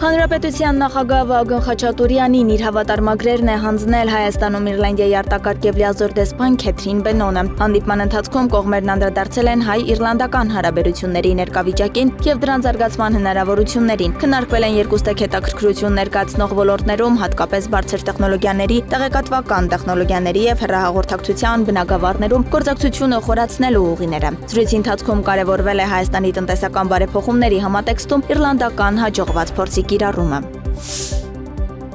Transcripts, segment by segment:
Հանրապետության նախագահ Վագն Խաչատուրյանին իր հավատարմագրերն է հանձնել Հայաստանում Իռլանդիայի արտակարգ և լիազոր դեսպան Քեթրին Բենոնը։ Հանդիպման ընթացքում կողմերն անդրադարձել են հայ-իռլանդական հարաբերությունների ներկայվիճակին և դրան զարգացման հնարավորություններին։ Քննարկվել են երկուստեք հետաքրքրություն ներկայացնող ոլորտներում, հատկապես բարձր տեխնոլոգիաների, տեղեկատվական տեխնոլոգիաների և հեռահաղորդակցության բնագավառներում գործակցությունը խորացնելու ուղիները։ Զրույցի ընթացքում կարևորվել է Հայաստանի տնտեսական բարեփոխումների համատեքստում իռլանդական հաջողված փորձի կիրառումը։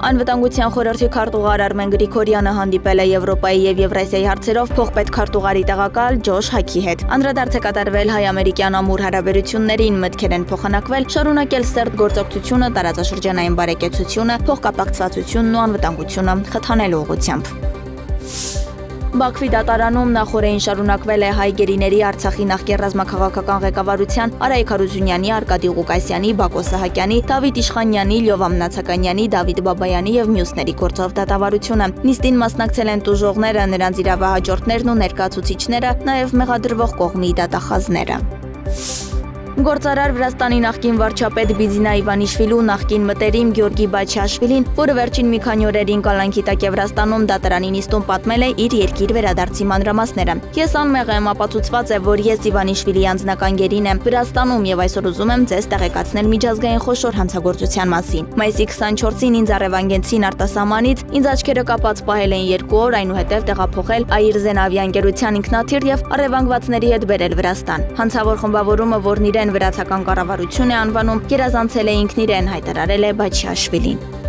Անվտանգության խորհրդի քարտուղար Արմեն Գրիգորյանը հանդիպել է Եվրոպայի և Եվրասիայի հարցերով փոխպետ քարտուղարի տեղակալ Ջոշ Հաքի հետ։ Անդրադարձ է կատարվել հայ-ամերիկյան ամուր հարաբերություններին, մտքեր են փոխանակվել շարունակել սերտ գործողությունը, տարածաշրջանային բարեկեցությունը, փոխկապակցվածությունն ու անվտանգությունը խթանելու ուղղությամբ։ Բաքվի դատարանում նախօրեին շարունակվել է հայ գերիների Արցախի նախկին ռազմաքաղաքական ղեկավարության Արայիկ Հարությունյանի, Արկադի Ղուկասյանի, Բակո Սահակյանի, Դավիթ Իշխանյանի, Լյովա Մնացականյանի, Դավիթ Բաբայանի և մյուսների գործով դատավարությունը։ Նիստին մասնակցել են տուժողները, նրանց իրավահաջորդներն ու ներկայացուցիչները, նաև մեղադրվող կողմի դատախազները։ Գործարար Վրաստանի նախկին վարչապետ Բիձինա Իվանիշվիլու նախկին մտերիմ Գյորգի Բաչաշվիլին, որը վերջին մի քանի օրերին կալանքի տակ է Վրաստանում դատարանի նիստում պատմել է իր երկիր վերադարձի մանրամասները։ Ես անմեղ եմ, ապացուցված է, որ ես Իվանիշվիլիի անձնական գերին եմ Վրաստանում և այսօր ուզում եմ ձեզ տեղեկացնել միջազգային խոշոր հանցագործության մասին։ Մայիսի 24-ին ինձ առևանգեցին արտասահմանից, ինձ աչքերը կապած պահել են 2 օր, այնուհետև տեղափոխել Այրզեն ավիաընկերության ինքնաթիռ և առևանգվածների հետ բերել Վրաստան։ Հանցավոր խմբավորումը, որն իրեն վրացական կառավարություն է անվանում, գերազանցել է ինքն իրեն, հայտարարել է Բաչաշվիլին։